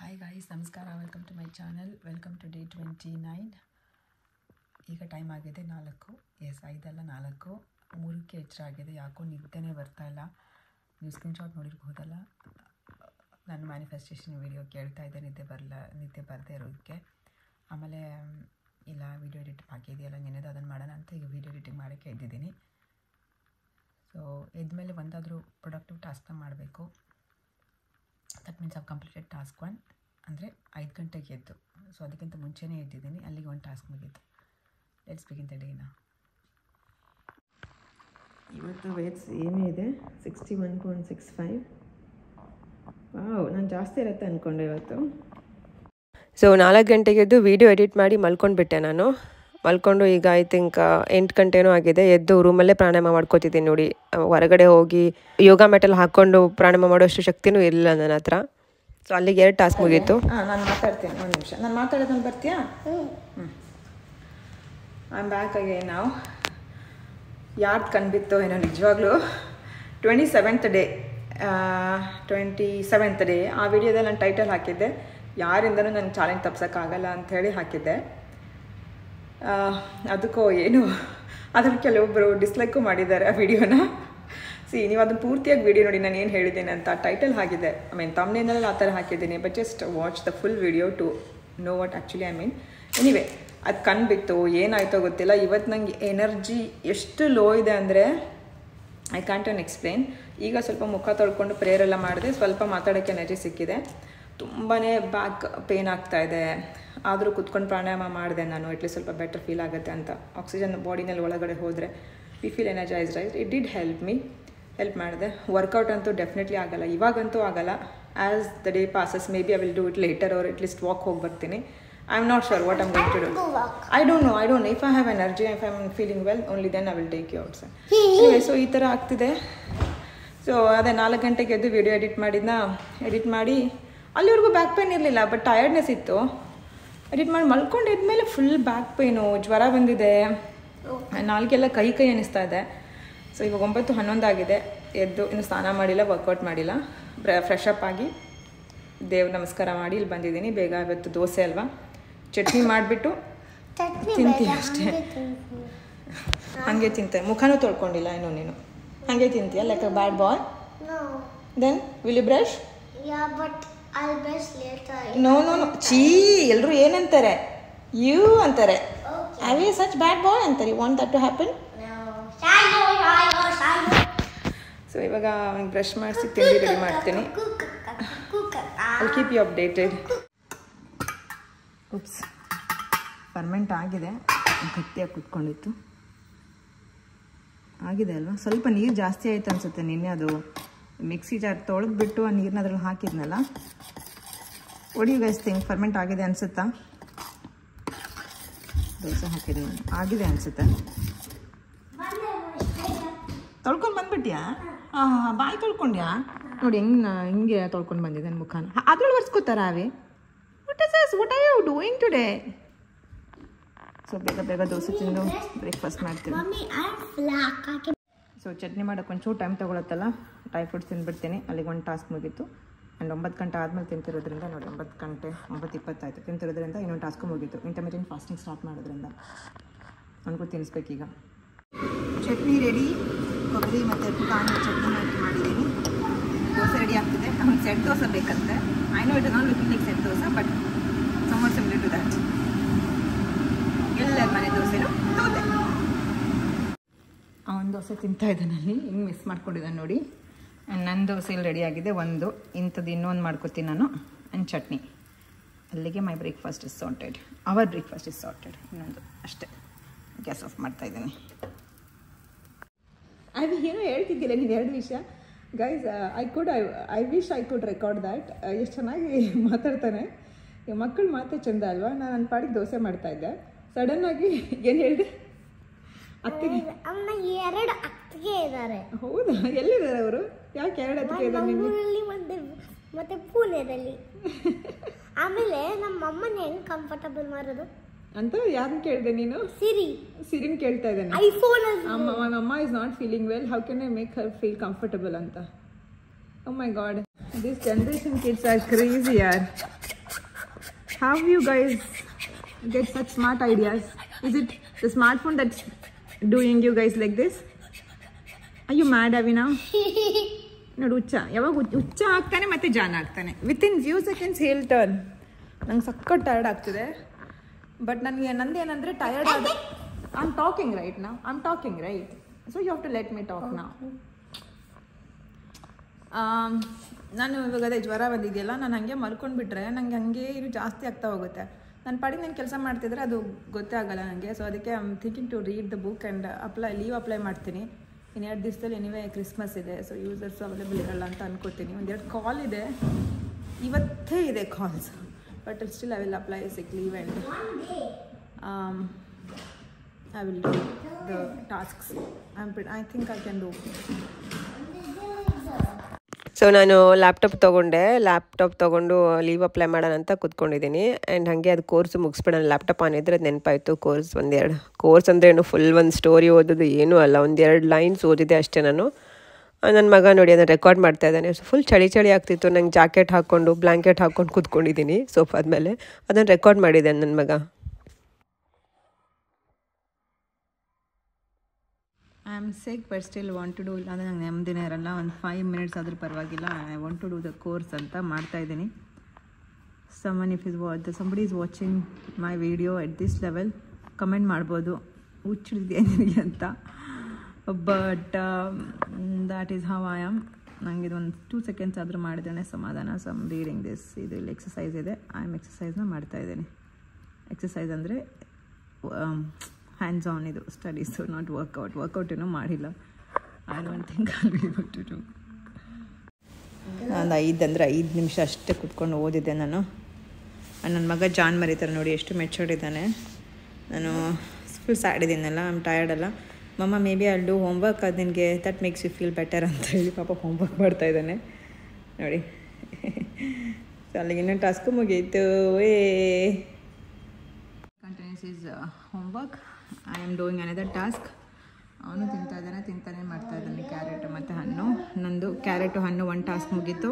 Hi guys, ನಮಸ್ಕಾರ. Welcome to my channel. Welcome to day 29. ಈಗ time ಆಗಿದೆ 4. S 5 ಅಲ್ಲ 4, 3ಕ್ಕೆ ಎಚ್ಚರ ಆಗಿದೆ. ಯಾಕೋ ನಿದ್ದೆನೇ ಬರ್ತಾಯಿಲ್ಲ. ನೀವು ಸ್ಕ್ರೀನ್ಶಾಟ್ ನೋಡಿರ್ಬೋದಲ್ಲ, ನಾನು ಮ್ಯಾನಿಫೆಸ್ಟೇಷನ್ ವೀಡಿಯೋ ಕೇಳ್ತಾ ಇದ್ದೆ, ನಿದ್ದೆ ಬರದೇ ಇರೋದಕ್ಕೆ. ಆಮೇಲೆ ಇಲ್ಲ ವೀಡಿಯೋ ಎಡಿಟ್ ಆಗಿದೆಯಲ್ಲ, ನೆನೆದು ಅದನ್ನು ಮಾಡೋಣ ಅಂತ ಈಗ ವೀಡಿಯೋ ಎಡಿಟಿಂಗ್ ಮಾಡೋಕ್ಕೆ ಎದ್ದಿದ್ದೀನಿ. ಸೊ ಎದ್ಮೇಲೆ ಒಂದಾದರೂ ಪ್ರೊಡಕ್ಟಿವ್ ಟಾಸ್ಕ್ನ ಮಾಡಬೇಕು. That means I've completed task 1 ಅಂದರೆ 5 ಗಂಟೆಗೆ ಎದ್ದು. ಸೊ ಅದಕ್ಕಿಂತ ಮುಂಚೆನೇ ಎದ್ದಿದ್ದೀನಿ. ಅಲ್ಲಿಗೆ ಒಂದು ಟಾಸ್ಕ್ ಮುಗೀತು. ಲೆಟ್ಸ್ ಬಿಗಿನ್ ದ ಡೇನ. ಇವತ್ತು ವೇಟ್ಸ್ ಏನೇ ಇದೆ 61.65. ನಾನು ಜಾಸ್ತಿ ಇರುತ್ತೆ ಅಂದ್ಕೊಂಡೆ ಇವತ್ತು. ಸೊ 4 ಗಂಟೆಗೆ ಎದ್ದು ವೀಡಿಯೋ ಎಡಿಟ್ ಮಾಡಿ ಮಲ್ಕೊಂಡ್ಬಿಟ್ಟೆ ನಾನು. ಮಲ್ಕೊಂಡು ಈಗ ಐ ಥಿಂಕ್ 8 ಗಂಟೆನೂ ಆಗಿದೆ. ಎದ್ದು ರೂಮಲ್ಲೇ ಪ್ರಾಣಾಯಾಮ ಮಾಡ್ಕೋತಿದ್ದೀನಿ ನೋಡಿ. ಹೊರಗಡೆ ಹೋಗಿ ಯೋಗ ಮೆಟಲ್ ಹಾಕ್ಕೊಂಡು ಪ್ರಾಣಾಯಾಮ ಮಾಡೋಷ್ಟು ಶಕ್ತಿನೂ ಇರಲಿಲ್ಲ ನನ್ನ ಹತ್ರ. ಸೊ ಅಲ್ಲಿಗೆ 2 ಟಾಸ್ಕ್ ಮುಗೀತು. ನಾನು ಮಾತಾಡ್ತೀನಿ, ಒಂದು ನಿಮಿಷ. ನಾನು ಮಾತಾಡೋದನ್ನು ಬರ್ತೀಯಾ? ಐ ಆಮ್ ಬ್ಯಾಕ್ ಅಗೇನ್ ನಾವು. ಯಾರ್ದು ಕಂಡ್ಬಿತ್ತೋ ಏನೋ ನಿಜವಾಗ್ಲೂ. 27th ಡೇ ಆ ವಿಡಿಯೋದಲ್ಲಿ ನಾನು ಟೈಟಲ್ ಹಾಕಿದ್ದೆ, ಯಾರಿಂದನೂ ನನ್ನ ಚಾಲೆಂಜ್ ತಪ್ಸೋಕ್ಕಾಗಲ್ಲ ಅಂಥೇಳಿ ಹಾಕಿದ್ದೆ. ಅದಕ್ಕೋ ಏನು ಅದನ್ನು ಕೆಲವೊಬ್ಬರು ಡಿಸ್ಲೈಕು ಮಾಡಿದ್ದಾರೆ ಆ ವಿಡಿಯೋನ. ನೀವು ಅದನ್ನು ಪೂರ್ತಿಯಾಗಿ ವಿಡಿಯೋ ನೋಡಿ ನಾನು ಏನು ಹೇಳಿದ್ದೀನಿ ಅಂತ. ಟೈಟಲ್ ಆಗಿದೆ, ಐ ಮೀನ್ ತಮ್ನೇನಲ್ಲಿ ಆ ಥರ ಹಾಕಿದ್ದೀನಿ. But just watch the full video to know what actually I mean. Anyway, ಅದು ಕಂಡುಬಿತ್ತು, ಏನಾಯ್ತೋ ಗೊತ್ತಿಲ್ಲ. ಇವತ್ತು ನನಗೆ ಎನರ್ಜಿ ಎಷ್ಟು ಲೋ ಇದೆ ಅಂದರೆ ಐ ಕ್ಯಾಂಟ್ ಆನ್ ಎಕ್ಸ್ಪ್ಲೇನ್. ಈಗ ಸ್ವಲ್ಪ ಮುಖ ತೊಳ್ಕೊಂಡು ಪ್ರೇಯರೆಲ್ಲ ಮಾಡಿದೆ, ಸ್ವಲ್ಪ ಮಾತಾಡೋಕ್ಕೆ ಎನರ್ಜಿ ಸಿಕ್ಕಿದೆ. ತುಂಬಾ ಬ್ಯಾಕ್ ಪೇನ್ ಆಗ್ತಾಯಿದೆ. ಆದರೂ ಕುತ್ಕೊಂಡು ಪ್ರಾಣಾಯಾಮ ಮಾಡಿದೆ ನಾನು. ಅಟ್ಲೀಸ್ಟ್ ಸ್ವಲ್ಪ ಬೆಟರ್ ಫೀಲ್ ಆಗುತ್ತೆ ಅಂತ. ಆಕ್ಸಿಜನ್ ಬಾಡಿನಲ್ಲಿ ಒಳಗಡೆ ಹೋದರೆ we feel energise, right? It did help ಮಾಡಿದೆ. ವರ್ಕೌಟ್ ಅಂತೂ ಡೆಫಿನೆಟ್ಲಿ ಆಗೋಲ್ಲ, ಇವಾಗಂತೂ ಆಗೋಲ್ಲ. As the day passes may be I will do it later or at least walk ಹೋಗಿ ಬರ್ತೀನಿ. I am not sure what I'm going to do. I don't know if I have energy, if I am feeling well, only then I will take you out sir. So ಈ ಥರ ಆಗ್ತಿದೆ. So ಅದೇ 4 ಗಂಟೆಗೆ ಎದ್ದು video edit ಮಾಡಿ ಅಲ್ಲಿವರೆಗೂ back pain ಇರಲಿಲ್ಲ, but tiredness ಇತ್ತು. ಎಡಿಟ್ ಮಾಡಿ ಮಲ್ಕೊಂಡು ಎದ್ಮೇಲೆ ಫುಲ್ ಬ್ಯಾಕ್ ಪೇನು, ಜ್ವರ ಬಂದಿದೆ, ನಾಲ್ಗೆಲ್ಲ ಕೈ ಅನ್ನಿಸ್ತಾ ಇದೆ. ಸೊ ಇವಾಗ 9:11 ಆಗಿದೆ. ಎದ್ದು ಇನ್ನು ಸ್ನಾನ ಮಾಡಿಲ್ಲ, ವರ್ಕೌಟ್ ಮಾಡಿಲ್ಲ. ಫ್ರೆಶ್ ಅಪ್ ಆಗಿ ದೇವ್ರ ನಮಸ್ಕಾರ ಮಾಡಿ ಇಲ್ಲಿ ಬಂದಿದ್ದೀನಿ. ಬೇಗ ಇವತ್ತು ದೋಸೆ ಅಲ್ವಾ, ಚಟ್ನಿ ಮಾಡಿಬಿಟ್ಟು ತಿಂತೀನಿ ಅಷ್ಟೇ. ಹಾಗೆ ತಿಂತೆ, ಮುಖನೂ ತೊಳ್ಕೊಂಡಿಲ್ಲ ಇನ್ನೂ ನೀನು. ಹಾಗೆ ತಿಂತೀಯ like a bad boy? Then will you brush? No ಚೀ, ಎಲ್ಲರೂ ಏನಂತಾರೆ? ಯು ಅಂತಾರೆ. I we such bad boy ಅಂತಾರೆ. You want that to happen? So ಇವಾಗ ಬ್ರಷ್ ಮಾಡಿಸಿ ತಿಂಡಿ ರೆಡಿ ಮಾಡ್ತೀನಿ. I keep you updated. Oops, ferment ಆಗಿದೆ, ಗಟ್ಟಿಯಾಗಿ ಕುತ್ಕೊಂಡಿತ್ತು. ಆಗಿದೆ ಅಲ್ವಾ? ಸ್ವಲ್ಪ ನೀರು ಜಾಸ್ತಿ ಆಯಿತು ಅನಿಸುತ್ತೆ. ನಿನ್ನೆ ಅದು ಮಿಕ್ಸಿ ಜಾರ್ ತೊಳೆದ್ಬಿಟ್ಟು ಆ ನೀರನ್ನ ಅದ್ರಲ್ಲಿ ಹಾಕಿದ್ನಲ್ಲ. ಒಡಿ ಯು ಗೈಸ್ ಥಿಂಕ್ ಫರ್ಮೆಂಟ್ ಆಗಿದೆ ಅನಿಸುತ್ತಾ? ದೋಸೆ ಹಾಕಿದೆ ನಾನು, ಆಗಿದೆ ಅನಿಸುತ್ತೆ. ತೊಳ್ಕೊಂಡು ಬಂದ್ಬಿಟ್ಯಾ? ಬಾಯಿ ತೊಳ್ಕೊಂಡ್ಯಾ ನೋಡಿ, ಹಿಂಗೆ ತೊಳ್ಕೊಂಡು ಬಂದಿದೆ ನನ್ನ ಮುಖನ. ಅದ್ರಲ್ಲಿ ಒರೆಸ್ಕೋತಾರ ಅವಿ? What are you doing today? So ಬೇಗ ದೋಸೆ ತಿಂದು ಬ್ರೇಕ್ಫಾಸ್ಟ್ ಮಾಡ್ತೀನಿ. ಸೊ ಚಟ್ನಿ ಮಾಡೋಕೆ ಒಂಚೂರು ಟೈಮ್ ತೊಗೊಳತ್ತಲ್ಲ, ಡ್ರೈ ಫ್ರೂಟ್ಸ್ ತಿಂದ್ಬಿಡ್ತೀನಿ. ಅಲ್ಲಿಗೆ ಒಂದು ಟಾಸ್ಕ್ ಮುಗೀತು. ಆ್ಯಂಡ್ 9 ಗಂಟೆ ಆದಮೇಲೆ ತಿಂತಿರೋದ್ರಿಂದ ನೋಡಿ, 9:20 ಆಯಿತು ತಿಂತಿರೋದ್ರಿಂದ ಇನ್ನೊಂದು ಟಾಸ್ಕು ಮುಗೀತು. ಇಂಟರ್ಮಿಡಿಯಂಟ್ ಫಾಸ್ಟಿಂಗ್ ಸ್ಟಾರ್ಟ್ ಮಾಡೋದ್ರಿಂದ ನನಗೂ ತಿನ್ನಿಸ್ಬೇಕೀಗ. ಚಟ್ನಿ ರೆಡಿ, ಕೊಬ್ಬರಿ ಮತ್ತು ಪುಟಾಣಿ ಚಟ್ನಿ ಮಾಡಿದ್ದೀನಿ. ದೋಸೆ ರೆಡಿ ಆಗ್ತಿದೆ. ನಮಗೆ ಸೆಟ್ ದೋಸೆ ಬೇಕಂತೆ. I know it is not looking like set dosa, but somewhat similar to that. ಎಲ್ಲರ ಮನೆ ದೋಸೆನೂ ದೋಸೆ. ಒಂದು ದೋಸೆ ತಿಂತಾ ಇದ್ದಾನಲ್ಲಿ, ಹಿಂಗೆ ಮಿಸ್ ಮಾಡ್ಕೊಂಡಿದ್ದಾನೆ ನೋಡಿ. ನನ್ನ ದೋಸೆ ಇಲ್ಲಿ ರೆಡಿ ಆಗಿದೆ. ಇಂಥದ್ದು ಇನ್ನೊಂದು ಮಾಡ್ಕೊತೀನಿ ನಾನು. ಆ್ಯಂಡ್ ಚಟ್ನಿ. ಅಲ್ಲಿಗೆ my breakfast is sorted. Our breakfast is sorted. ಇನ್ನೊಂದು ಅಷ್ಟೇ. ಗ್ಯಾಸ್ ಆಫ್ ಮಾಡ್ತಾಯಿದ್ದೀನಿ. ಅದು ಏನೋ ಹೇಳ್ತಿದ್ದಿಲ್ಲ ನೀನು 2 ವಿಷಯ guys. I wish I could record that. ಎಷ್ಟು ಚೆನ್ನಾಗಿ ಮಾತಾಡ್ತಾನೆ. ಮಕ್ಕಳು ಮಾತೇ ಚೆಂದ ಅಲ್ವಾ? ನಾನು ನನ್ನ ಪಾಡಿಗೆ ದೋಸೆ ಮಾಡ್ತಾಯಿದ್ದೆ. ಸಡನ್ನಾಗಿ ಏನು ಹೇಳಿದೆ? ಅತ್ತಿಗೆ 2 ಅತ್ತಿಗೆ ಇದ್ದಾರೆ. ಹೌದಾ? ಎಲ್ಲಿದ್ದಾರೆ ಅವರು? ಯಾಕೆ 2 ಅತ್ತಿಗೆ ಇದ್ದಾರೆ? ಮತ್ತೆ ಪುಣೆದಲ್ಲಿ. ಆಮೇಲೆ ನಮ್ಮ ಅಮ್ಮನ ಹೆಂಗ್ ಕಂಫರ್ಟಬಲ್ ಮಾಡೋದು ಅಂತ ಯಾರನ್ನ ಕೇಳಿದೆ ನೀನು? ಸಿರಿನ್ ಕೇಳ್ತಾ ಇದ್ದಾನೆ. ಮೈ ಅಮ್ಮ is not feeling well, how can I make her feel comfortable ಅಂತ. Oh my god, this generation kids are crazy ಯಾರ್. How you guys get such smart ideas? Is it the smartphone that's doing you guys like this? Are you mad, Avina? ನೋಡು ಹುಚ್ಚ ಯಾವಾಗ ಹುಚ್ಚ ಆಗ್ತಾನೆ ಮತ್ತೆ ಜಾನ್ ಆಗ್ತಾನೆ. Within few seconds he'll turn. ನಂಗೆ ಸಕ್ಕತ್ ಟಯರ್ಡ್ ಆಗ್ತಿದೆ. ಬಟ್ ನನಗೆ ನಂದೇನಂದರೆ ಟಯರ್ಡ್ ಆದ I am talking right now. I am talking right. So you have to let me talk now. ನಾನು ಇವಾಗ ಅದೇ ಜ್ವರ ಬಂದಿದೆಯಲ್ಲ, ನಾನು ಹಾಗೆ ಮಲ್ಕೊಂಡ್ಬಿಟ್ರೆ ನನಗೆ ಹಾಗೆ ಇದು ಜಾಸ್ತಿ ಆಗ್ತಾ ಹೋಗುತ್ತೆ. ನನ್ನ ಪಾಡಿಗೆ ನಾನು ಕೆಲಸ ಮಾಡ್ತಿದ್ರೆ ಅದು ಗೊತ್ತೇ ಆಗಲ್ಲ ನನಗೆ. ಸೊ ಅದಕ್ಕೆ I am thinking to read the book and leave apply ಮಾಡ್ತೀನಿ. ಇನ್ನು 2 ದಿವಸದಲ್ಲಿ ಎನಿವೇ ಕ್ರಿಸ್ಮಸ್ ಇದೆ. ಸೊ ಯೂಸರ್ಸ್ ಅವೈಲೇಬಲ್ ಇರಲ್ಲ ಅಂತ ಅನ್ಕೋತೀನಿ. 1-2 ಕಾಲ್ ಇದೆ, ಇವತ್ತೇ ಇದೆ calls. But still I will apply sick leave and I will do the tasks. I think I can do. So ನಾನು ಲ್ಯಾಪ್ಟಾಪ್ ತೊಗೊಂಡು ಲೀವ್ ಅಪ್ಲೈ ಮಾಡೋಣ ಅಂತ ಕೂತ್ಕೊಂಡಿದ್ದೀನಿ. ಆ್ಯಂಡ್ ಹಾಗೆ ಅದು ಕೋರ್ಸ್ ಮುಗಿಸ್ಬಿಡೋಣ. ಲ್ಯಾಪ್ಟಾಪ್ ಆನ್ ಇದ್ರೆ ಅದು ನೆನಪಾಯಿತು. ಕೋರ್ಸ್ ಅಂದರೆ ಏನು ಫುಲ್ ಒಂದು ಸ್ಟೋರಿ ಓದೋದು ಏನೂ ಅಲ್ಲ, 1-2 ಲೈನ್ಸ್ ಓದಿದೆ ಅಷ್ಟೇ ನಾನು. ನನ್ನ ಮಗ ನೋಡಿ ಅದನ್ನು ರೆಕಾರ್ಡ್ ಮಾಡ್ತಾ ಇದ್ದಾನೆ. ಸೊ ಫುಲ್ ಚಳಿ ಆಗ್ತಿತ್ತು. ನಂಗೆ ಜಾಕೆಟ್ ಹಾಕ್ಕೊಂಡು ಬ್ಲ್ಯಾಂಕೆಟ್ ಹಾಕ್ಕೊಂಡು ಕೂತ್ಕೊಂಡಿದ್ದೀನಿ ಸೋಫಾದ ಮೇಲೆ. ಅದನ್ನು ರೆಕಾರ್ಡ್ ಮಾಡಿದ್ದಾನೆ ನನ್ನ ಮಗ. I am sick but still want to do. ಇಲ್ಲಾಂದರೆ ನಂಗೆ ನೆಮ್ಮದಿನೇ ಇರಲ್ಲ. ಒಂದು 5 ಮಿನಿಟ್ಸ್ ಆದರೂ ಪರವಾಗಿಲ್ಲ. I want to do the course ಅಂತ ಮಾಡ್ತಾಯಿದ್ದೀನಿ. somebody is watching my video at this level, comment ಮಾಡ್ಬೋದು ಹುಚ್ಚಿಡಿದೆಯಾ ನಿನಗೆ ಅಂತ. But that is how I am. ನನಗೆ ಇದೊಂದು 2 ಸೆಕೆಂಡ್ಸ್ ಆದರೂ ಮಾಡಿದ್ದೇನೆ ಸಮಾಧಾನ. Some reading this. ಇದು ಇಲ್ಲಿ ಎಕ್ಸಸೈಸ್ ಇದೆ. ಐ ಆಮ್ ಎಕ್ಸಸೈಸ್ನ ಮಾಡ್ತಾಯಿದ್ದೀನಿ. ಎಕ್ಸಸೈಸ್ ಅಂದರೆ ಹ್ಯಾಂಡ್ಸ್ ಆನ್ ಇದು ಸ್ಟಡೀಸು, ನಾಟ್ ವರ್ಕೌಟ್ ಏನೂ ಮಾಡಿಲ್ಲ. I don't think I will be able to do. ಒಂದು 5 ನಿಮಿಷ ಅಷ್ಟೇ ಕೂತ್ಕೊಂಡು ಓದಿದ್ದೆ ನಾನು. ನನ್ನ ಮಗ ಜಾನ್ ಮರಿತಾರೆ ನೋಡಿ, ಎಷ್ಟು ಮೆಚ್ಚೋಡಿದ್ದಾನೆ. ನಾನು ಫುಲ್ ಸ್ಯಾಡ್ ಇದ್ದೀನಲ್ಲ, ಐ ಆಮ್ ಟಯರ್ಡ್ ಅಲ್ಲ. Mama may be I do homework, ಅದು ನಿನಗೆ that makes you feel better ಅಂತ ಹೇಳಿ ಪಾಪ ಹೋಮ್ವರ್ಕ್ ಮಾಡ್ತಾಯಿದ್ದಾನೆ ನೋಡಿ. ಸೊ ಅಲ್ಲಿಗೆ ಇನ್ನೊಂದು ಟಾಸ್ಕು ಮುಗೀತು. Continues is homework. I am doing another task. ಅವನು ತಿಂತಾನೆ ಮಾಡ್ತಾಯಿದ್ದಾನೆ ಕ್ಯಾರೆಟ್ ಮತ್ತು ಹಣ್ಣು. ನಂದು ಕ್ಯಾರೆಟು ಹಣ್ಣು 1 ಟಾಸ್ಕ್ ಮುಗೀತು.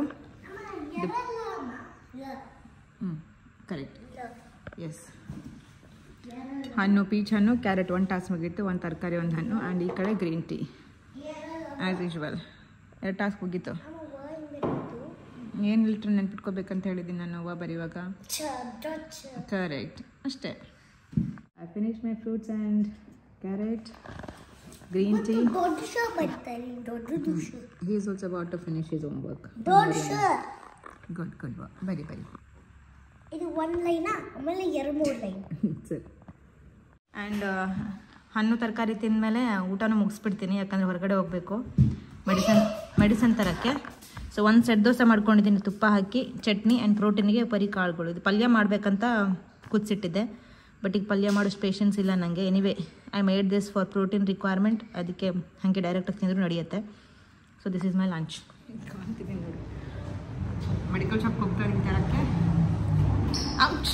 Correct, yes. ಹಣ್ಣು, ಪೀಚ್ ಹಣ್ಣು, ಕ್ಯಾರೆಟ್ 1 ಟಾಸ್ಕ್ ಮುಗೀತು. 1 ತರಕಾರಿ, 1 ಹಣ್ಣು. ಆ್ಯಂಡ್ ಈ ಕಡೆ green tea as usual. 2 task ಮುಗೀತು. ಏನು ಲಿಟ್ರ್ ನೆನ್ಪಿಟ್ಕೋಬೇಕಂತ ಹೇಳಿದ್ದೀನಿ ನಾನು ಬರೆಯುವಾಗ. ಕರೆಕ್ಟ್, ಅಷ್ಟೇ. I finished my fruits and carrot, green tea. He is also about to finish his homework. Good work. Very. ಇದು 1 ಲೈನಾ ಆಮೇಲೆ 2-3 ಲೈನ್ ಸರಿ. ಆ್ಯಂಡ್ ಹಣ್ಣು ತರಕಾರಿ ತಿಂದಮೇಲೆ ಊಟನೂ ಮುಗಿಸ್ಬಿಡ್ತೀನಿ, ಯಾಕಂದರೆ ಹೊರಗಡೆ ಹೋಗಬೇಕು ಮೆಡಿಸನ್ ತರೋಕ್ಕೆ. ಸೊ 1 ಸೆಟ್ ದೋಸೆ ಮಾಡ್ಕೊಂಡಿದ್ದೀನಿ ತುಪ್ಪ ಹಾಕಿ, ಚಟ್ನಿ ಆ್ಯಂಡ್ ಪ್ರೋಟೀನಿಗೆ ಪರಿ ಕಾಳುಗಳು. ಇದು ಪಲ್ಯ ಮಾಡಬೇಕಂತ ಕುದಿಸಿಟ್ಟಿದ್ದೆ, ಬಟ್ ಈಗ ಪಲ್ಯ ಮಾಡೋಷ್ಟು ಪೇಷನ್ಸ್ ಇಲ್ಲ ನನಗೆ. Anyway I made this for protein requirement. ಅದಕ್ಕೆ ಹಾಗೆ ಡೈರೆಕ್ಟಾಗಿ ತಿಂದರೂ ನಡೆಯುತ್ತೆ. So this is my lunch. ಕಾಣ್ತಿದ್ದೀನಿ ನೋಡಿ, ಮೆಡಿಕಲ್ ಶಾಪ್ಗೆ ಹೋಗ್ತಾ ಇದ್ದೀನಿ ತರಕ್ಕೆ. ಔಚ್,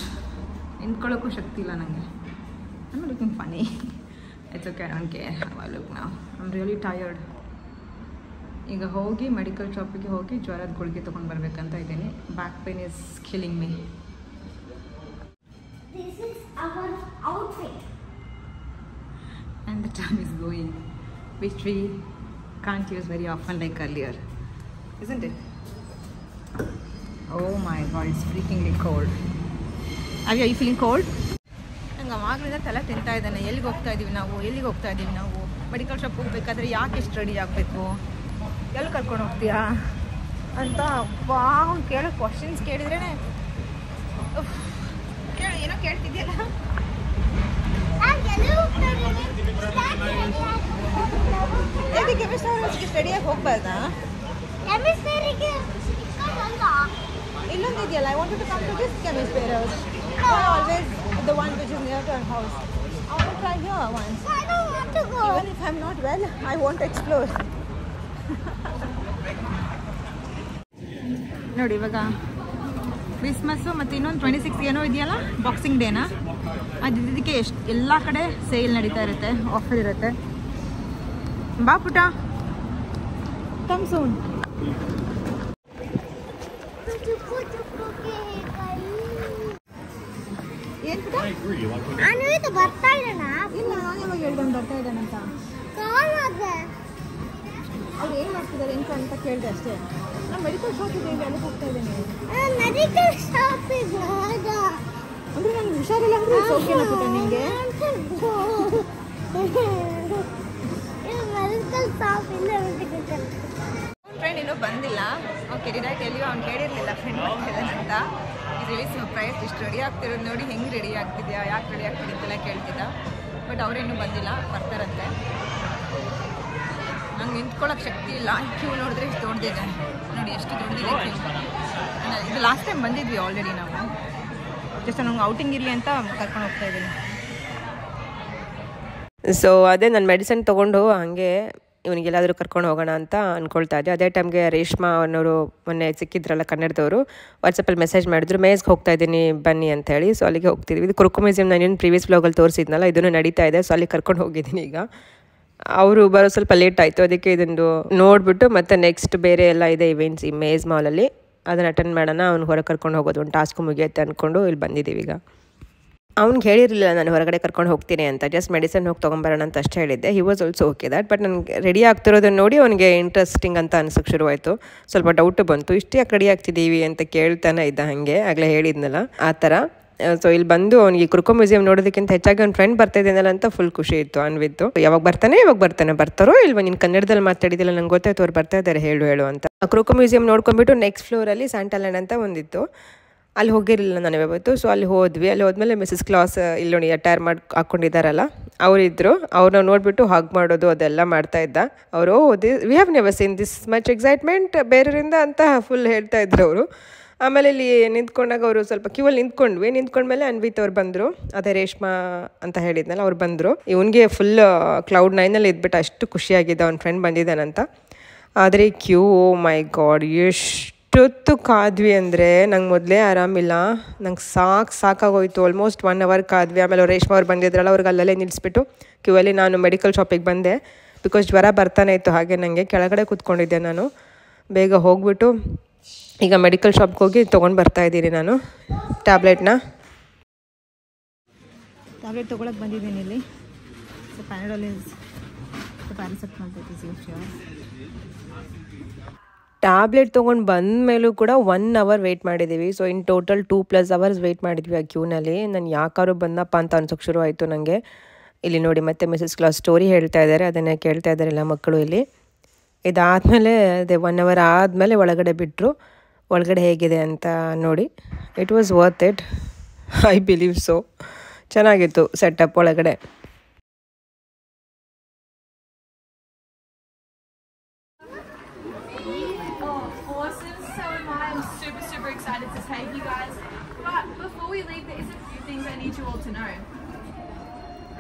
ನಿಂತ್ಕೊಳ್ಳೋಕ್ಕೂ ಶಕ್ತಿ ಇಲ್ಲ ನನಗೆ. I am looking funny. It's okay, I don't care how I look now. I am really tired. ಈಗ ಹೋಗಿ ಮೆಡಿಕಲ್ ಶಾಪಿಗೆ ಹೋಗಿ ಜ್ವರದ ಗುಳಿಗೆ ತೊಗೊಂಡು ಬರಬೇಕಂತ ಇದ್ದೀನಿ. Back pain is killing me. This is our outfit. And the time is going, which we can't use very often like earlier, isn't it? Oh my god, it's freakingly cold. Are you feeling cold? ನಂಗೆ ಅವಾಗಲಿಂದ ತಲೆ ತಿಂತಾ ಇದ್ದಾನೆ. ಎಲ್ಲಿಗೆ ಹೋಗ್ತಾ ಇದ್ದೀವಿ ನಾವು medical shop ಹೋಗ್ಬೇಕಾದ್ರೆ ಯಾಕೆ ಎಷ್ಟು ರೆಡಿ ಆಗಬೇಕು, ಎಲ್ಲಿ ಕರ್ಕೊಂಡು ಹೋಗ್ತೀಯಾ ಅಂತ ಅವ್ನು ಕೇಳೋ ಕ್ವಶನ್ಸ್ ಕೇಳಿದ್ರೇ ಏನೋ ಕೇಳ್ತಿದ್ಯಲ್ಲ. ಯಾಕೆ ಕೆಮಿಸ್ಟ್ರಿ ಸ್ಟಡಿಯಾಗಿ ಹೋಗ್ಬಾರ್ದಾ? ಇಲ್ಲೊಂದಿದೆಯಲ್ಲ, I want to come to this chemistry house. Always the one which is near to our house. I want to try here once. I don't want to go. Even if I'm not well, I want to explore. ನೋಡಿ ಇವಾಗ Christmas ಮತ್ತು ಇನ್ನೊಂದು 26 ಏನೋ ಇದೆಯಲ್ಲ, boxing ಡೇನಾ, ಅದಕ್ಕೆ ಎಲ್ಲ ಕಡೆ sale ನಡೀತಾ ಇರುತ್ತೆ, ಆಫರ್ ಇರುತ್ತೆ. ಬಾ ಪುಟ, ಕಮ್ ಸೂನ್. ಅನ್ವಿತ ಬರ್ತಾ ಇದ್ದಾನ? ಇಲ್ಲ, ನಾನು ಯಾವಾಗ ಹೇಳ್ದೆ ಬರ್ತಾ ಇದ್ದಾನಂತ? ಕಾಲ್ ಮಾಡಿದೆ. ಅವ್ರು ಏನು ಮಾಡ್ತಿದ್ದಾರೆ ಅಂತ ಕೇಳಿದೆ ಅಷ್ಟೇ. ನಾನು ಮೆಡಿಕಲ್ ಶಾಪ್ ಇದೆ, ಅಲ್ಲಿ ಹೋಗ್ತಾ ಇದ್ದೇನೆ. ಮೆಡಿಕಲ್ ಶಾಪಿಗೆ ಹೋದ. ಅಂದರೆ ನನಗೆ ಹುಷಾರಿಲ್ಲ ಅಂದರೆ ಓಕೆನಾ ಪುಟ್ಟ ನಿಮಗೆ? ಮೆಡಿಕಲ್ ಶಾಪ್ ಇಲ್ಲ. ಫ್ರೆಂಡ್ ಇನ್ನೂ ಬಂದಿಲ್ಲ. ಓಕೆ, ಡಿಡಾಕ್ಟ್ ಎಲ್ಲಿಯೋ ಅವ್ನು ಕೇಳಿರಲಿಲ್ಲ ಫ್ರೆಂಡ್ ಬರ್ತಿದ್ದಾನೆ ಅಂತ. ಇದು ರಿಲಿ ಸರ್ಪ್ರೈಸ್. ಇಷ್ಟು ರೆಡಿ ಆಗ್ತಿರೋದು ನೋಡಿ, ಹೆಂಗೆ ರೆಡಿ ಆಗ್ತಿದ್ಯಾ, ಯಾಕೆ ರೆಡಿ ಆಗ್ತಿದ್ದೆ ಅಂತೆಲ್ಲ ಕೇಳ್ತಿದ್ದ. ಬಟ್ ಅವರೇನೂ ಬಂದಿಲ್ಲ, ಬರ್ತಾರಂತೆ. ನಂಗೆ ನಿಂತ್ಕೊಳ್ಳೋಕೆ ಶಕ್ತಿ ಇಲ್ಲ. ಕ್ಯೂ ನೋಡಿದ್ರೆ ಇಷ್ಟು ದೊಡ್ಡದಿದೆ ನೋಡಿ, ಎಷ್ಟು ದೊಡ್ಡದಿದೆ ಕ್ಯೂ. ಇದು ಲಾಸ್ಟ್ ಟೈಮ್ ಬಂದಿದ್ವಿ ಆಲ್ರೆಡಿ ನಾವು. ಜಸ್ಟ್ ನಂಗೆ ಔಟಿಂಗ್ ಇರಲಿ ಅಂತ ಕರ್ಕೊಂಡು ಹೋಗ್ತಾ ಇದ್ದೀನಿ. ಸೊ ಅದೇ ನಾನು ಮೆಡಿಸಿನ್ ತೊಗೊಂಡು ಹಾಗೆ ಇವನಿಗೆಲ್ಲಾದರೂ ಕರ್ಕೊಂಡು ಹೋಗೋಣ ಅಂತ ಅಂದ್ಕೊಳ್ತಾ ಇದ್ದೆ. ಅದೇ ಟೈಮ್ಗೆ ರೇಷ್ಮಾ ಅನ್ನೋರು ಮೊನ್ನೆ ಸಿಕ್ಕಿದ್ರಲ್ಲ ಕನ್ನಡದವರು, ವಾಟ್ಸಪ್ಪಲ್ಲಿ ಮೆಸೇಜ್ ಮಾಡಿದ್ರು, ಮೇಸ್ಗೆ ಹೋಗ್ತಾ ಇದ್ದೀನಿ ಬನ್ನಿ ಅಂತ ಹೇಳಿ. ಸೊ ಅಲ್ಲಿಗೆ ಹೋಗ್ತಿದ್ವಿ. ಇದು ಕುರುಕು ಮ್ಯೂಸಿಯಂ ನಾನು ಏನು ಪ್ರೀವಿಯಸ್ ವ್ಲಾಗಲ್ಲಿ ತೋರಿಸಿದ್ನಲ್ಲ, ಇದನ್ನು ನಡೀತಾ ಇದೆ. ಸೊ ಅಲ್ಲಿಗೆ ಕರ್ಕೊಂಡು ಹೋಗಿದ್ದೀನಿ. ಈಗ ಅವರು ಬರೋ ಸ್ವಲ್ಪ ಲೇಟ್ ಆಯಿತು, ಅದಕ್ಕೆ ಇದೊಂದು ನೋಡಿಬಿಟ್ಟು ಮತ್ತೆ ನೆಕ್ಸ್ಟ್ ಬೇರೆ ಎಲ್ಲ ಇದೆ ಇವೆಂಟ್ಸ್ ಈ ಮೇಜ್ ಮಾಲಲ್ಲಿ, ಅದನ್ನು ಅಟೆಂಡ್ ಮಾಡೋಣ. ಅವ್ನು ಹೊರಗೆ ಕರ್ಕೊಂಡು ಹೋಗೋದು ಒಂದು ಟಾಸ್ಕ್ ಮುಗಿಯುತ್ತೆ ಅಂದ್ಕೊಂಡು ಇಲ್ಲಿ ಬಂದಿದ್ದೀವಿ. ಈಗ ಅವ್ನಿಗೆ ಹೇಳಿರಲಿಲ್ಲ ನಾನು ಹೊರಗಡೆ ಕರ್ಕೊಂಡು ಹೋಗ್ತೀನಿ ಅಂತ, ಜಸ್ಟ್ ಮೆಡಿಸಿನ್ ಹೋಗಿ ತೊಗೊಂಬರೋಣ ಅಂತ ಅಷ್ಟೇ ಹೇಳಿದ್ದೆ. He was also okay that. But ನನಗೆ ರೆಡಿ ಆಗ್ತಿರೋದನ್ನು ನೋಡಿ ಅವನಿಗೆ ಇಂಟ್ರೆಸ್ಟಿಂಗ್ ಅಂತ ಅನ್ಸೋಕ್ಕೆ ಶುರುವಾಯಿತು. ಸ್ವಲ್ಪ ಡೌಟು ಬಂತು, ಇಷ್ಟು ಯಾಕೆ ರೆಡಿ ಆಗ್ತಿದ್ದೀವಿ ಅಂತ ಕೇಳ್ತಾನೆ ಇದ್ದ. ಹಾಗೆ ಆಗಲೇ ಹೇಳಿದ್ನಲ್ಲ ಆ ಥರ. ಸೊ ಇಲ್ಲಿ ಬಂದು ಅವನಿಗೆ ಕುರುಕು ಮ್ಯೂಸಿಯಂ ನೋಡೋದಕ್ಕಿಂತ ಹೆಚ್ಚಾಗಿ ಅವ್ನ ಫ್ರೆಂಡ್ ಬರ್ತಾ ಇದ್ದಾನಲ್ಲ ಅಂತ ಫುಲ್ ಖುಷಿ ಇತ್ತು ಅನ್ವಿತ್ತು. ಯಾವಾಗ ಬರ್ತಾನೆ ಬರ್ತಾರೋ ಇಲ್ವ, ನೀನು ಕನ್ನಡದಲ್ಲಿ ಮಾತಾಡಿದಿಲ್ಲ, ನಂಗೆ ಗೊತ್ತಾಯ್ತು ಅವ್ರು ಬರ್ತಾ ಇದ್ದಾರೆ, ಹೇಳು ಅಂತ. ಕುರುಕು ಮ್ಯೂಸಿಯಂ ನೋಡ್ಕೊಂಡ್ಬಿಟ್ಟು ನೆಕ್ಸ್ಟ್ ಫ್ಲೋರಲ್ಲಿ ಸ್ಯಾಂಟಾಲ್ಯಾಂಡ್ ಅಂತ ಒಂದಿತ್ತು, ಅಲ್ಲಿ ಹೋಗಿರಲಿಲ್ಲ ನಾನು ಯಾವತ್ತು. ಸೊ ಅಲ್ಲಿ ಹೋದ್ವಿ. ಅಲ್ಲಿ ಹೋದ್ಮೇಲೆ ಮಿಸಸ್ ಕ್ಲಾಸ್ ಇಲ್ಲಿ ನೋಡಿ ಅಟೈರ್ ಮಾಡಿ ಹಾಕ್ಕೊಂಡಿದ್ದಾರಲ್ಲ ಅವರಿದ್ದರು. ಅವ್ರನ್ನ ನೋಡಿಬಿಟ್ಟು ಹಾಗ್ ಮಾಡೋದು ಅದೆಲ್ಲ ಮಾಡ್ತಾ ಇದ್ದ. ಅವರು we have never seen this much excitement ಬೇರೆಯವರಿಂದ ಅಂತ ಫುಲ್ ಹೇಳ್ತಾ ಇದ್ರು ಅವರು. ಆಮೇಲೆ ಇಲ್ಲಿ ನಿಂತ್ಕೊಂಡಾಗ ಅವರು ಸ್ವಲ್ಪ ಕ್ಯೂವಲ್ಲಿ ನಿಂತ್ಕೊಂಡ್ಮೇಲೆ ಅನ್ವಿತ್ ಅವ್ರು ಬಂದರು. ಅದೇ ರೇಷ್ಮಾ ಅಂತ ಹೇಳಿದ್ನಲ್ಲ ಅವ್ರು ಬಂದರು. ಇವನಿಗೆ ಫುಲ್ ಕ್ಲೌಡ್ 9 ಇದ್ಬಿಟ್ಟು ಅಷ್ಟು ಖುಷಿಯಾಗಿದೆ ಅವ್ನ ಫ್ರೆಂಡ್ ಬಂದಿದ್ದಾನಂತ. ಆದರೆ ಕ್ಯೂ, ಓ ಮೈ ಗಾಡ್, ಎಷ್ಟೊತ್ತು ಕಾದ್ವಿ ಅಂದರೆ ನಂಗೆ ಮೊದಲೇ ಆರಾಮಿಲ್ಲ, ನಂಗೆ ಸಾಕಾಗೋಯ್ತು. Almost 1 hour ಕಾದ್ವಿ. ಆಮೇಲೆ ಅವ್ರು ರೇಷ್ಮಾ ಅವ್ರು ಬಂದಿದ್ರಲ್ಲ, ಅವ್ರಿಗೆ ಅಲ್ಲಲ್ಲೇ ನಿಲ್ಲಿಸ್ಬಿಟ್ಟು ಕ್ಯೂವಲ್ಲಿ ನಾನು ಮೆಡಿಕಲ್ ಶಾಪಿಗೆ ಬಂದೆ. ಬಿಕಾಸ್ ಜ್ವರ ಬರ್ತಾನೆ ಇತ್ತು. ಹಾಗೆ ನನಗೆ ಕೆಳಗಡೆ ಕೂತ್ಕೊಂಡಿದ್ದೆ ನಾನು. ಬೇಗ ಹೋಗ್ಬಿಟ್ಟು ಈಗ ಮೆಡಿಕಲ್ ಶಾಪ್ಗೆ ಹೋಗಿ ತೊಗೊಂಡು ಬರ್ತಾ ಇದ್ದೀನಿ ನಾನು ಟ್ಯಾಬ್ಲೆಟ್ ತೊಗೊಳಕ್ಕೆ ಬಂದಿದ್ದೀನಿ ಇಲ್ಲಿ. ಸೊ ಪ್ಯಾನಡಾಲ್ ಪ್ಯಾರಾಸೆಟಮಾಲ್ ಟ್ಯಾಬ್ಲೆಟ್ ತೊಗೊಂಡು ಬಂದ ಮೇಲೂ ಕೂಡ 1 hour ವೆಯ್ಟ್ ಮಾಡಿದ್ದೀವಿ. So in total 2+ hours wait ಮಾಡಿದ್ವಿ ಆ ಕ್ಯೂನಲ್ಲಿ. ನಾನು ಯಾಕಾದ್ರು ಬಂದಪ್ಪ ಅಂತ ಅನ್ಸೋಕ್ಕೆ ಶುರು ಆಯಿತು ನನಗೆ. ಇಲ್ಲಿ ನೋಡಿ ಮತ್ತೆ ಮಿಸಸ್ ಕ್ಲಾಸ್ ಸ್ಟೋರಿ ಹೇಳ್ತಾ ಇದ್ದಾರೆ, ಅದನ್ನೇ ಕೇಳ್ತಾ ಇದ್ದಾರೆ ಎಲ್ಲ ಮಕ್ಕಳು ಇಲ್ಲಿ. ಇದಾದಮೇಲೆ ಅದೇ 1 hour ಆದಮೇಲೆ ಒಳಗಡೆ ಬಿಟ್ಟರು. ಒಳಗಡೆ ಹೇಗಿದೆ ಅಂತ ನೋಡಿ. It was worth it, I believe so. ಚೆನ್ನಾಗಿತ್ತು ಸೆಟಪ್ ಒಳಗಡೆ. Super excited to take you guys, but before we leave there is a few things I need you all to know.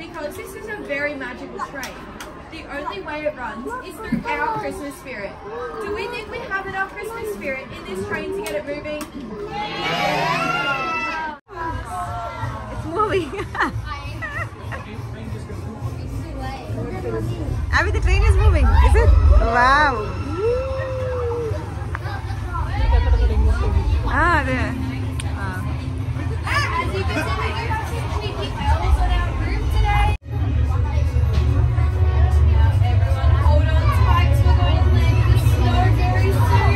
Because this is a very magical train, the only way it runs is through our Christmas spirit. Do we think we have enough Christmas spirit in this train to get it moving? Yeah! It's moving. Abby, the train is moving. Is it? Wow. There. As you can see, we do have some cheeky elves on our group today. Now everyone hold on tight, we're going to land in the snow very soon.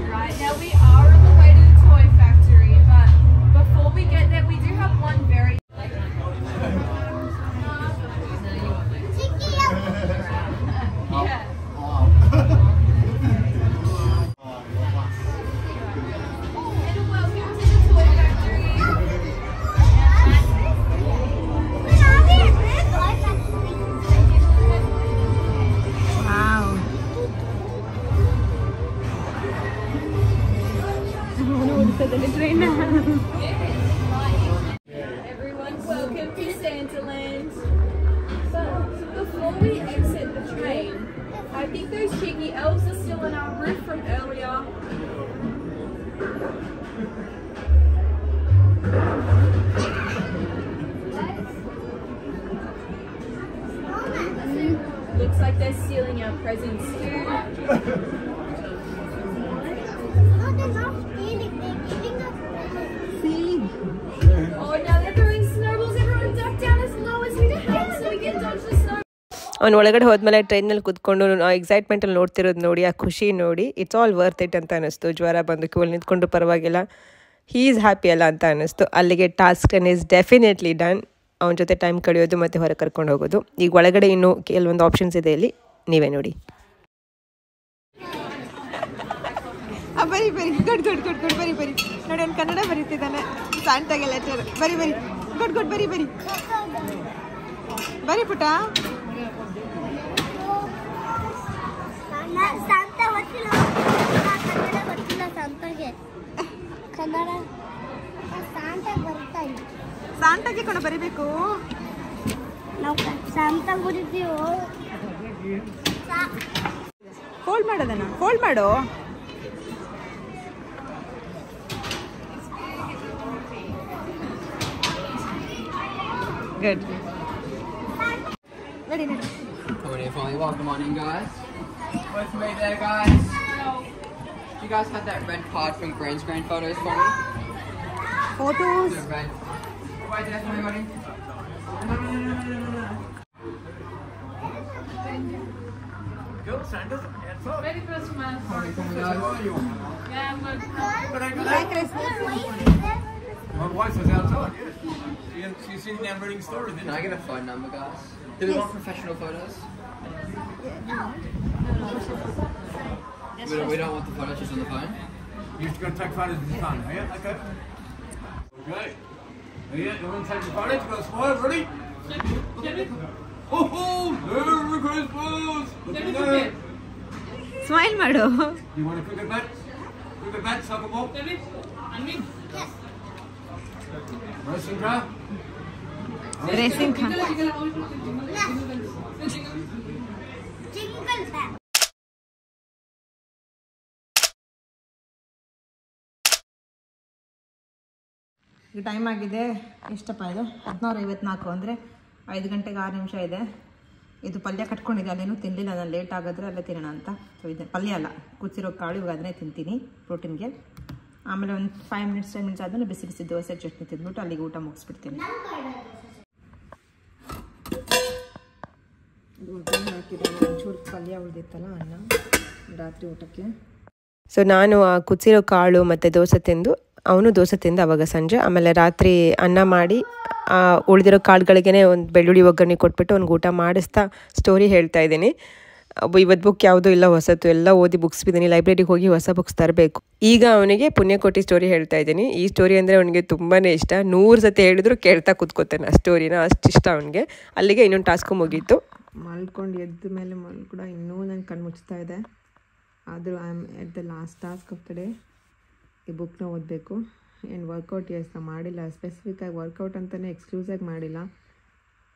Alright, now we are on the way to the toy factory, but before we get there we do have one very Everyone's welcome to Santaland. But before we exit the train, I think those cheeky elves are still on our roof from earlier. Look looks like they're stealing our presents. No, they're not stealing. They're giving us presents. Oh, now they're throwing snowballs. Everyone duck down as low as we can so we can dodge the snow. ಅವ್ನು ಒಳಗಡೆ ಹೋದ್ಮೇಲೆ ಟ್ರೈನಲ್ಲಿ ಕೂತ್ಕೊಂಡು ಎಕ್ಸೈಟ್ಮೆಂಟಲ್ಲಿ ನೋಡ್ತಿರೋದು ನೋಡಿ, ಆ ಖುಷಿ ನೋಡಿ, it's all worth it ಅಂತ ಅನ್ನಿಸ್ತು. ಜ್ವರ ಬಂದು ಕ್ಯೂಲ್ ನಿಂತ್ಕೊಂಡು ಪರವಾಗಿಲ್ಲ, ಹೀ ಈಸ್ ಹ್ಯಾಪಿ ಅಲ್ಲ ಅಂತ ಅನ್ನಿಸ್ತು. ಅಲ್ಲಿಗೆ ಟಾಸ್ಕ್ ಈಸ್ ಡೆಫಿನೆಟ್ಲಿ ಡನ್. ಅವನ ಜೊತೆ ಟೈಮ್ ಕಳೆಯೋದು ಮತ್ತು ಹೊರಗೆ ಕರ್ಕೊಂಡು ಹೋಗೋದು. ಈಗ ಒಳಗಡೆ ಇನ್ನೂ ಕೆಲವೊಂದು ಆಪ್ಷನ್ಸ್ ಇದೆ, ಇಲ್ಲಿ ನೀವೇ ನೋಡಿ. ಬರಿ ಬರಿ ಗುಡ್ ಗುಡ್ ಗುಡ್ ಗುಡ್ ಬರಿ ಬರಿ ನೋಡಿ, ಅವ್ನು ಕನ್ನಡ ಬರೀತಿದ್ದಾನೆ. ಸಾಂಟಾಗೆ ಲೆಟರ್ ಬರಿ ಬರಿ ಗುಡ್ ಗುಡ್ ಬರಿ ಬರಿ ಬರಿ ಪುಟ. ಸಾಂತಾ ಗೊತ್ತಿಲ್ಲ, ಕನ್ನಡ ಗೊತ್ತಿಲ್ಲ ಸಾಂತಾಗೆ. ಕನ್ನಡ ಸಾಂತಾ ಬರ್ತಾ ಇಲ್ಲ. ಸಾಂಟಾಗೆ ಕೂಡ ಬರಿಬೇಕು. ನಾವು ಸಾಂತಾ ಬರೀತೀವೋ. ಫೋಲ್ಡ್ ಮಾಡೋದನ್ನ ಫೋಲ್ಡ್ ಮಾಡು. ಗುಡ್. ನಡಿ ನಡಿ. Welcome on in, guys. With me there, guys. You guys had that red card from green screen photos for me? Photos. The red. Wait there for me, buddy. Good, Santa's outside. Merry Christmas. Morning, come guys. Yeah, I'm good. My wife was outside, yes. She's sitting down reading stories. Can I get a phone number, guys? Do we want professional photos? We don't want the photos just on the phone. You just got to take photos with your phone, yeah? Okay. Okay. Yeah, you want to take the photos? You got to smile, ready? Oh, Merry Christmas! Look at that. Smile ಮಾಡು. You want a cricket bat? Cricket bat, soccer ball? Racing car? Racing car. Jingle bag. ಈಗ time ಆಗಿದೆ ಎಷ್ಟಪ್ಪ ಇದು 16:54 ಅಂದರೆ 5 ಗಂಟೆಗೆ 6 ನಿಮಿಷ ಇದೆ. ಇದು ಪಲ್ಯ ಕಟ್ಕೊಂಡಿದೆ, ಅಲ್ಲೇನೂ ತಿನ್ನಲಿಲ್ಲ ನಾನು, ಲೇಟ್ ಆಗಿದ್ರೆ ಅಲ್ಲೇ ತಿನ್ನೋಣ ಅಂತ. ಸೊ ಇದು ಪಲ್ಯ ಅಲ್ಲ, ಕುಚ್ಚಿರೋ ಕಾಳು, ಇವಾಗ ಅದನ್ನೇ ತಿಂತೀನಿ ಪ್ರೋಟೀನ್ಗೆ. ಆಮೇಲೆ ಒಂದು 5 ಮಿನಿಟ್ಸ್ 10 ಮಿನಿಟ್ಸ್ ಆದಮೇಲೆ ಬಿಸಿ ಬಿಸಿ ದೋಸೆ ಚಟ್ನಿ ತಿಂದ್ಬಿಟ್ಟು ಅಲ್ಲಿಗೆ ಊಟ ಮುಗಿಸ್ಬಿಡ್ತೀನಿ. ಹಾಕಿದ್ದೀನಿ, ಒಂಚೂರು ಪಲ್ಯ ಉಳಿದಿತ್ತಲ್ಲ ಅನ್ನ ರಾತ್ರಿ ಊಟಕ್ಕೆ. ಸೊ ನಾನು ಆ ಕುಚ್ಚಿರೋ ಕಾಳು ಮತ್ತು ದೋಸೆ ತಿಂದು, ಅವನು ದೋಸೆ ತಿಂದ ಅವಾಗ ಸಂಜೆ. ಆಮೇಲೆ ರಾತ್ರಿ ಅನ್ನ ಮಾಡಿ ಉಳಿದಿರೋ ಕಾಳುಗಳಿಗೇ ಒಂದು ಬೆಳ್ಳುಳ್ಳಿ ಒಗ್ಗರಣೆ ಕೊಟ್ಬಿಟ್ಟು ಅವ್ನಿಗೆ ಊಟ ಮಾಡಿಸ್ತಾ ಸ್ಟೋರಿ ಹೇಳ್ತಾ ಇದ್ದೀನಿ. ಇವತ್ತು ಬುಕ್ ಯಾವುದೂ ಇಲ್ಲ ಹೊಸತು, ಎಲ್ಲ ಓದಿ ಬುಕ್ಸ್ ಬಿದ್ದೀನಿ, ಲೈಬ್ರರಿಗೆ ಹೋಗಿ ಹೊಸ ಬುಕ್ಸ್ ತರಬೇಕು. ಈಗ ಅವನಿಗೆ ಪುಣ್ಯಕೋಟಿ ಸ್ಟೋರಿ ಹೇಳ್ತಾ ಇದ್ದೀನಿ. ಈ ಸ್ಟೋರಿ ಅಂದರೆ ಅವನಿಗೆ ತುಂಬಾ ಇಷ್ಟ. 100 ಸತಿ ಹೇಳಿದ್ರು ಕೇಳ್ತಾ ಕೂತ್ಕೋತಾನೆ ಆ ಸ್ಟೋರಿನ, ಅಷ್ಟು ಇಷ್ಟ ಅವನಿಗೆ. ಅಲ್ಲಿಗೆ ಇನ್ನೊಂದು ಟಾಸ್ಕು ಮುಗೀತು. ಮಲ್ಕೊಂಡು ಎದ್ದ ಮೇಲೆ ಕೂಡ ಇನ್ನೂ ನಂಗೆ ಕಣ್ಣು ಮುಚ್ತಾ ಇದೆ. ಆದರೂ I am at the last task of the day. ಈ ಬುಕ್ನ ಓದಬೇಕು. ಆ್ಯಂಡ್ ವರ್ಕೌಟ್ ನಾ ಮಾಡಿಲ್ಲ, ಸ್ಪೆಸಿಫಿಕ್ಕಾಗಿ ವರ್ಕೌಟ್ ಅಂತಲೇ ಎಕ್ಸ್ಕ್ಲೂಸಾಗಿ ಮಾಡಿಲ್ಲ.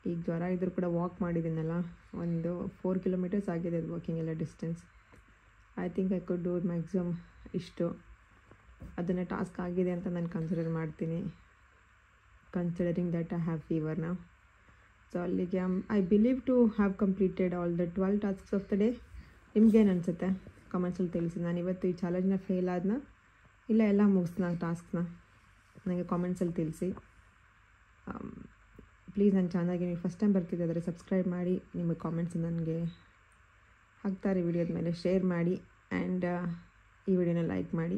ಈಗ ಜ್ವರ ಇದ್ರೂ ಕೂಡ ವಾಕ್ ಮಾಡಿದ್ದೀನಲ್ಲ, ಒಂದು 4 ಕಿಲೋಮೀಟರ್ಸ್ ಆಗಿದೆ ಅದು ವಾಕಿಂಗ್ ಎಲ್ಲ distance. I think I could do maximum ಇಷ್ಟು. ಅದನ್ನು ಟಾಸ್ಕ್ ಆಗಿದೆ ಅಂತ ನಾನು ಕನ್ಸಿಡರ್ ಮಾಡ್ತೀನಿ, considering that I have fever now. So ಅಲ್ಲಿಗೆ I believe to have completed all the 12 tasks of the day. ನಿಮ್ಗೇನು ಅನಿಸುತ್ತೆ ಕಮೆಂಟ್ಸಲ್ಲಿ ತಿಳಿಸಿ. ನಾನು ಇವತ್ತು ಈ ಚಾಲೆಂಜ್ನ ಫೇಲ್ ಆದ್ನ ಇಲ್ಲ ಎಲ್ಲ ಮುಗಿಸ್ನ ಟಾಸ್ಕ್ನ ನನಗೆ ಕಾಮೆಂಟ್ಸಲ್ಲಿ ತಿಳಿಸಿ. ಪ್ಲೀಸ್ ನನ್ನ ಚಾನಲ್ಗೆ ನೀವು ಫಸ್ಟ್ ಟೈಮ್ ಬರ್ತಿದ್ದಾದರೆ ಸಬ್ಸ್ಕ್ರೈಬ್ ಮಾಡಿ, ನಿಮ್ಮ ಕಾಮೆಂಟ್ಸ್ ನನಗೆ ಹಾಕ್ತಾರೆ ವಿಡಿಯೋದ ಮೇಲೆ, ಶೇರ್ ಮಾಡಿ ಆ್ಯಂಡ್ ಈ ವಿಡಿಯೋನ ಲೈಕ್ ಮಾಡಿ.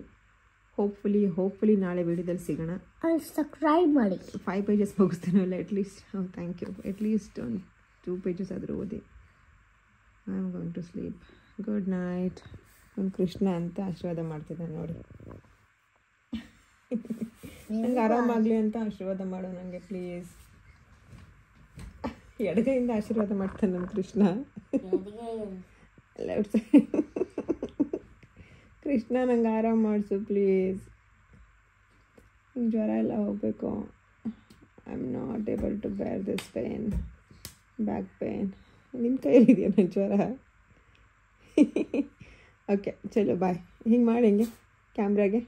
ಹೋಪ್ಫುಲಿ ನಾಳೆ ವಿಡಿಯೋದಲ್ಲಿ ಸಿಗೋಣ. ಸಬ್ಸ್ಕ್ರೈಬ್ ಮಾಡಿ. 5 ಪೇಜಸ್ ಮುಗಿಸ್ತೀನಿ ಅಲ್ಲ, ಅಟ್ಲೀಸ್ಟ್. Thank you. ಅಟ್ಲೀಸ್ಟ್ ಒಂದು 2 ಪೇಜಸ್ ಆದರೂ ಓದಿ. I am going to sleep. Good night. ಒಂದು ಕೃಷ್ಣ ಅಂತ ಆಶೀರ್ವಾದ ಮಾಡ್ತಿದ್ದಾನೆ ನೋಡಿ. ನಂಗೆ ಆರಾಮಾಗಲಿ ಅಂತ ಆಶೀರ್ವಾದ ಮಾಡು ನನಗೆ ಪ್ಲೀಸ್. ಎಡಗೈಯಿಂದ ಆಶೀರ್ವಾದ ಮಾಡ್ತಾನೆ ನಮ್ಮ ಕೃಷ್ಣ. Left side. ಕೃಷ್ಣ ನಂಗೆ ಆರಾಮ ಮಾಡಿಸು ಪ್ಲೀಸ್. ಜ್ವರ ಎಲ್ಲ ಹೋಗಬೇಕು. I am not able to bear this pain, back pain. ನಿಮ್ಮ ಕೈಲಿದೆಯಾ ನನ್ನ ಜ್ವರ? ಓಕೆ ಚಲೋ ಬಾಯ್. ಹಿಂಗೆ ಮಾಡಿ ಹಿಂಗೆ ಕ್ಯಾಮ್ರಾಗೆ.